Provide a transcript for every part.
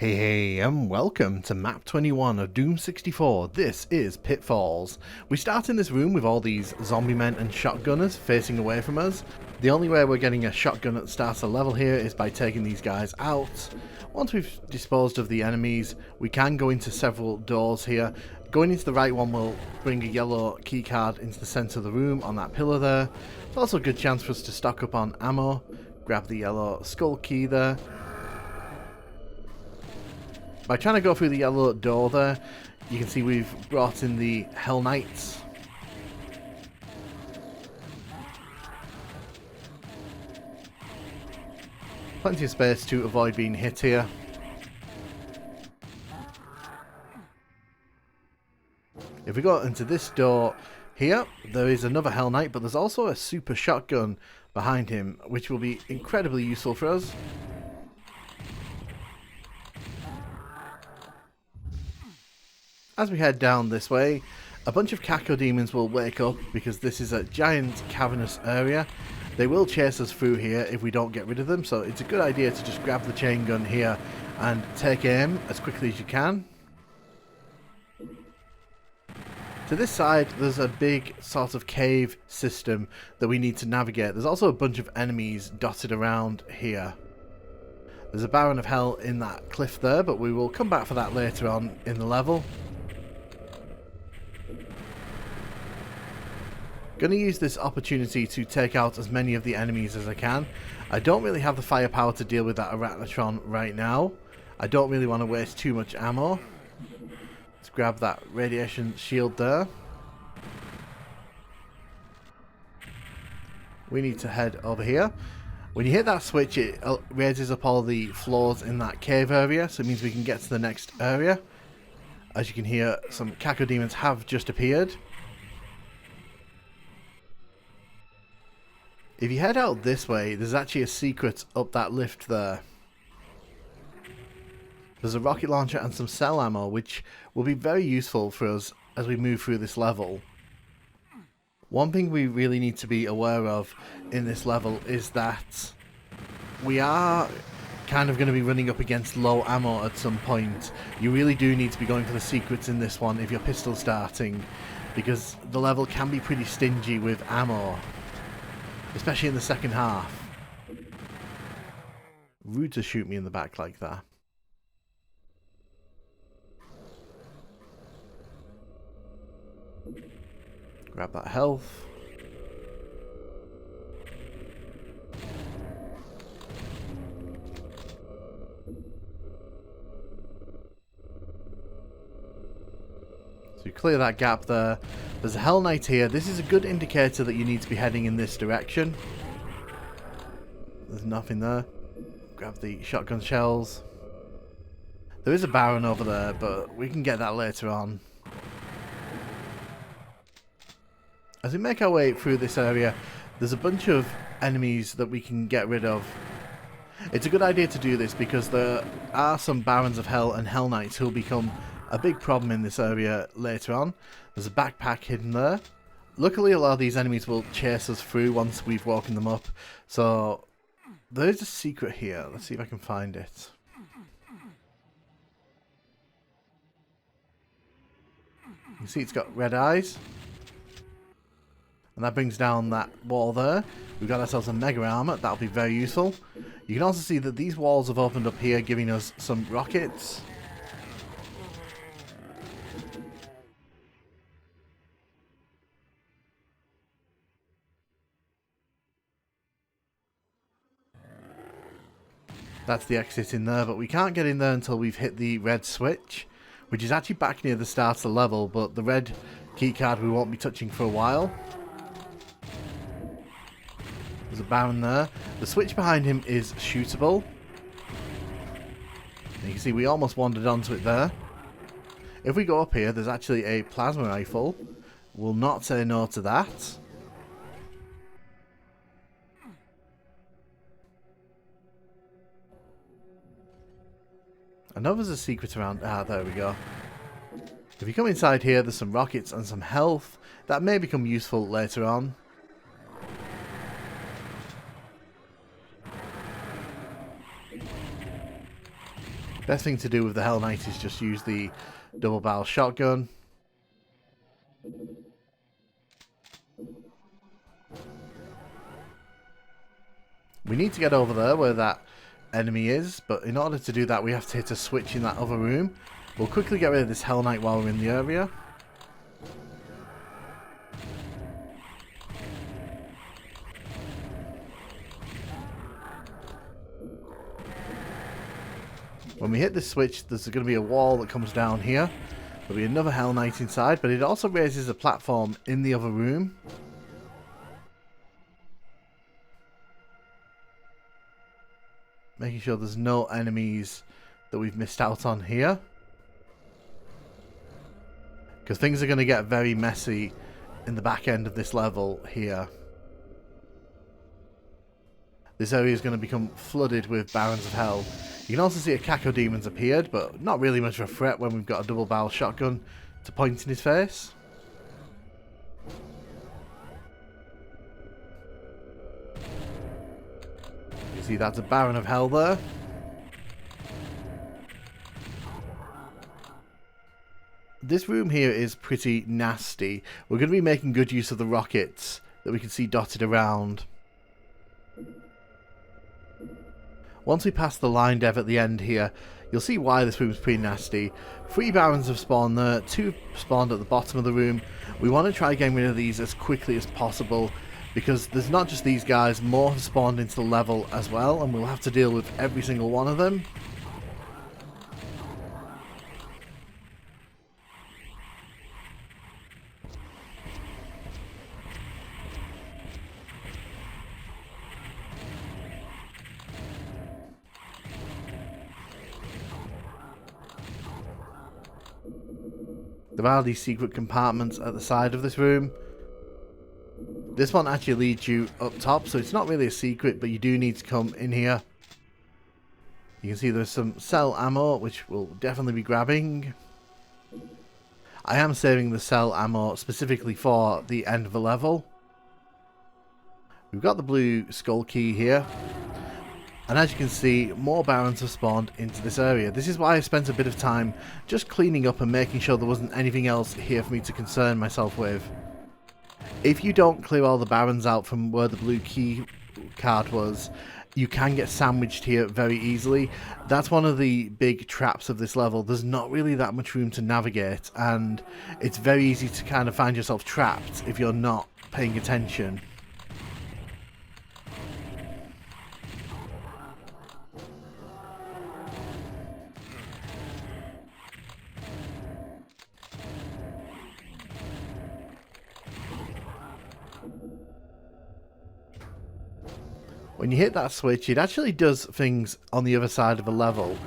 Hey, and welcome to map 21 of Doom 64. This is Pitfalls. We start in this room with all these zombie men and shotgunners facing away from us. The only way we're getting a shotgun at the start of the level here is by taking these guys out. Once we've disposed of the enemies, we can go into several doors here. Going into the right one will bring a yellow keycard into the centre of the room on that pillar there. It's also a good chance for us to stock up on ammo. Grab the yellow skull key there. By trying to go through the yellow door there, you can see we've brought in the Hell Knights. Plenty of space to avoid being hit here. If we go into this door here, there is another Hell Knight, but there's also a super shotgun behind him, which will be incredibly useful for us. As we head down this way, a bunch of cacodemons will wake up because this is a giant cavernous area. They will chase us through here if we don't get rid of them, so it's a good idea to just grab the chain gun here and take aim as quickly as you can. To this side, there's a big sort of cave system that we need to navigate. There's also a bunch of enemies dotted around here. There's a Baron of Hell in that cliff there, but we will come back for that later on in the level. Going to use this opportunity to take out as many of the enemies as I can. I don't really have the firepower to deal with that Arachnotron right now. I don't really want to waste too much ammo. Let's grab that radiation shield there. We need to head over here. When you hit that switch, it raises up all the floors in that cave area, so it means we can get to the next area. As you can hear, some cacodemons have just appeared. If you head out this way, there's actually a secret up that lift there. There's a rocket launcher and some cell ammo, which will be very useful for us as we move through this level. One thing we really need to be aware of in this level is that we are kind of going to be running up against low ammo at some point. You really do need to be going for the secrets in this one if you're pistol starting, because the level can be pretty stingy with ammo. Especially in the second half. Rude to shoot me in the back like that. Grab that health. So you clear that gap there. There's a Hell Knight here. This is a good indicator that you need to be heading in this direction. There's nothing there. Grab the shotgun shells. There is a Baron over there, but we can get that later on. As we make our way through this area, there's a bunch of enemies that we can get rid of. It's a good idea to do this because there are some Barons of Hell and Hell Knights who will become a big problem in this area later on. There's a backpack hidden there. Luckily, a lot of these enemies will chase us through once we've woken them up. So, there is a secret here. Let's see if I can find it. You can see it's got red eyes. And that brings down that wall there. We've got ourselves a mega armor. That'll be very useful. You can also see that these walls have opened up here, giving us some rockets. That's the exit in there, but we can't get in there until we've hit the red switch, which is actually back near the start of the level, but the red keycard we won't be touching for a while. There's a Baron there. The switch behind him is shootable. And you can see we almost wandered onto it there. If we go up here, there's actually a plasma rifle. We'll not say no to that. I know there's a secret around... Ah, there we go. If you come inside here, there's some rockets and some health. That may become useful later on. Best thing to do with the Hell Knight is just use the double barrel shotgun. We need to get over there where that enemy is, but in order to do that we have to hit a switch in that other room. We'll quickly get rid of this Hell Knight while we're in the area. When we hit this switch, there's going to be a wall that comes down here. There'll be another Hell Knight inside, but it also raises a platform in the other room. Making sure there's no enemies that we've missed out on here. Because things are going to get very messy in the back end of this level here. This area is going to become flooded with Barons of Hell. You can also see a Cacodemon's appeared, but not really much of a threat when we've got a double barrel shotgun to point in his face. You see that's a Baron of Hell there. This room here is pretty nasty. We're going to be making good use of the rockets that we can see dotted around. Once we pass the line dev at the end here, you'll see why this room is pretty nasty. 3 Barons have spawned there, 2 spawned at the bottom of the room. We want to try getting rid of these as quickly as possible, because there's not just these guys, more have spawned into the level as well, and we'll have to deal with every single one of them. There are these secret compartments at the side of this room. This one actually leads you up top, so it's not really a secret, but you do need to come in here. You can see there's some cell ammo, which we'll definitely be grabbing. I am saving the cell ammo specifically for the end of the level. We've got the blue skull key here. And as you can see, more Barons have spawned into this area. This is why I spent a bit of time just cleaning up and making sure there wasn't anything else here for me to concern myself with. If you don't clear all the Barons out from where the blue key card was, you can get sandwiched here very easily. That's one of the big traps of this level. There's not really that much room to navigate, and it's very easy to kind of find yourself trapped if you're not paying attention. When you hit that switch, it actually does things on the other side of the level.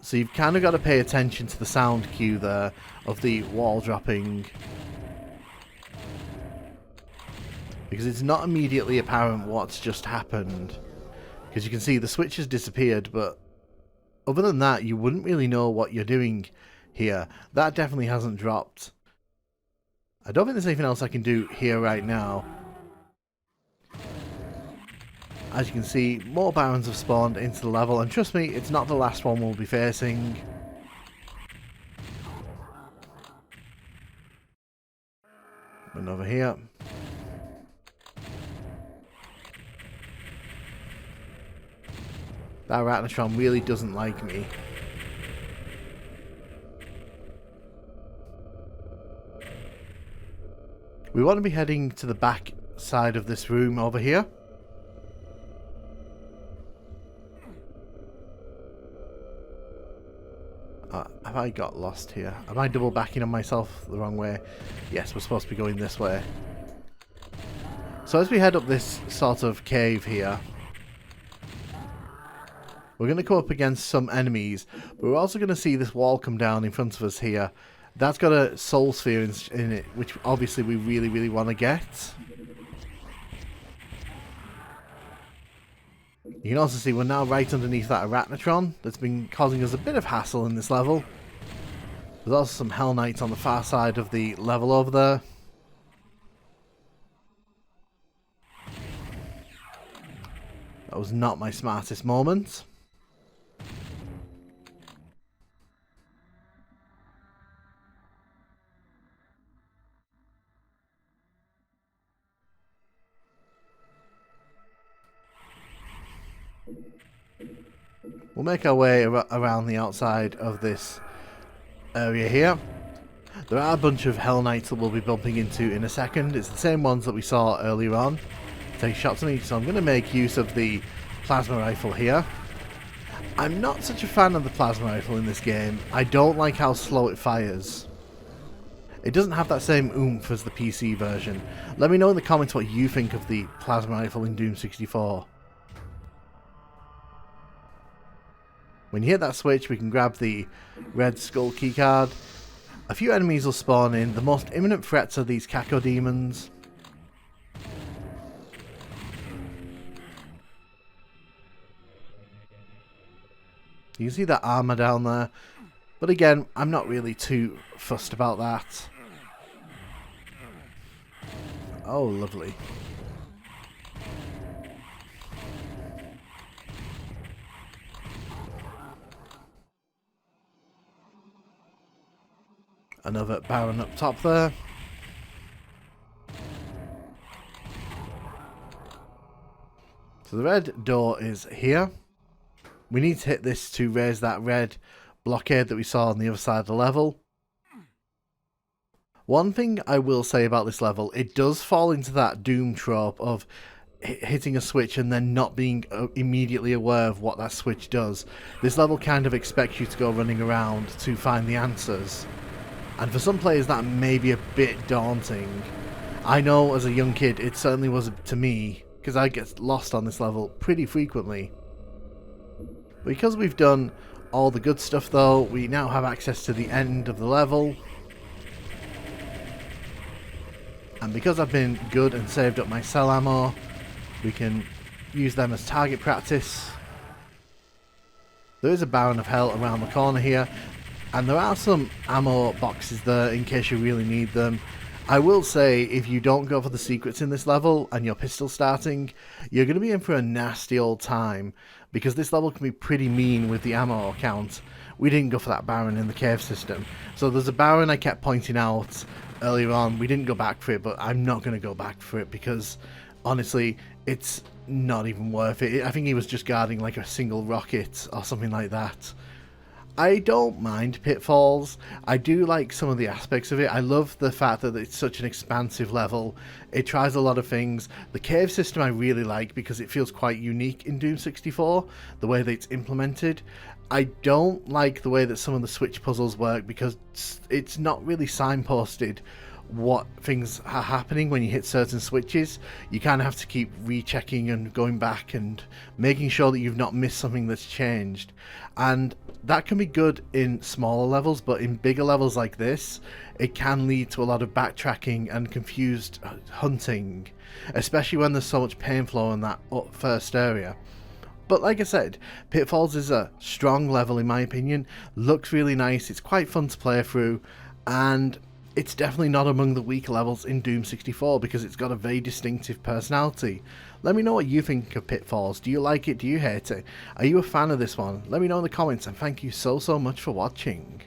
So you've kind of got to pay attention to the sound cue there of the wall dropping. Because it's not immediately apparent what's just happened. Because you can see the switch has disappeared, but other than that, you wouldn't really know what you're doing here. That definitely hasn't dropped. I don't think there's anything else I can do here right now. As you can see, more Barons have spawned into the level, and trust me, it's not the last one we'll be facing. And over here. That Arachnotron really doesn't like me. We want to be heading to the back side of this room over here. Have I got lost here? Am I double backing on myself the wrong way? Yes, we're supposed to be going this way. So as we head up this sort of cave here, we're going to come up against some enemies, but we're also going to see this wall come down in front of us here. That's got a soul sphere in it, which obviously we really, really want to get. You can also see we're now right underneath that Arachnotron that's been causing us a bit of hassle in this level. There's also some Hell Knights on the far side of the level over there. That was not my smartest moment. We'll make our way around the outside of this area here. There are a bunch of Hell Knights that we'll be bumping into in a second. It's the same ones that we saw earlier on. Take shots at me, so I'm going to make use of the plasma rifle here. I'm not such a fan of the plasma rifle in this game. I don't like how slow it fires. It doesn't have that same oomph as the PC version. Let me know in the comments what you think of the plasma rifle in Doom 64. When you hit that switch, we can grab the red skull keycard. A few enemies will spawn in. The most imminent threats are these Kako demons. You can see that armor down there. But again, I'm not really too fussed about that. Oh, lovely. Another Baron up top there. So the red door is here. We need to hit this to raise that red blockade that we saw on the other side of the level. One thing I will say about this level, it does fall into that Doom trope of hitting a switch and then not being immediately aware of what that switch does. This level kind of expects you to go running around to find the answers. And for some players that may be a bit daunting. I know as a young kid it certainly was to me, because I get lost on this level pretty frequently. Because we've done all the good stuff though, we now have access to the end of the level. And because I've been good and saved up my cell ammo, we can use them as target practice. There is a Baron of Hell around the corner here. And there are some ammo boxes there in case you really need them. I will say, if you don't go for the secrets in this level and you're pistol starting, you're going to be in for a nasty old time, because this level can be pretty mean with the ammo count. We didn't go for that Baron in the cave system. So there's a Baron I kept pointing out earlier on. We didn't go back for it, but I'm not going to go back for it because, honestly, it's not even worth it. I think he was just guarding like a single rocket or something like that. I don't mind Pitfalls. I do like some of the aspects of it. I love the fact that it's such an expansive level. It tries a lot of things. The cave system I really like because it feels quite unique in Doom 64, the way that it's implemented. I don't like the way that some of the switch puzzles work because it's not really signposted what things are happening when you hit certain switches. You kind of have to keep rechecking and going back and making sure that you've not missed something that's changed. And that can be good in smaller levels, but in bigger levels like this, it can lead to a lot of backtracking and confused hunting, especially when there's so much pain flow in that first area. But like I said, Pitfalls is a strong level in my opinion, looks really nice, it's quite fun to play through, and it's definitely not among the weaker levels in Doom 64 because it's got a very distinctive personality. Let me know what you think of Pitfalls. Do you like it? Do you hate it? Are you a fan of this one? Let me know in the comments, and thank you so much for watching.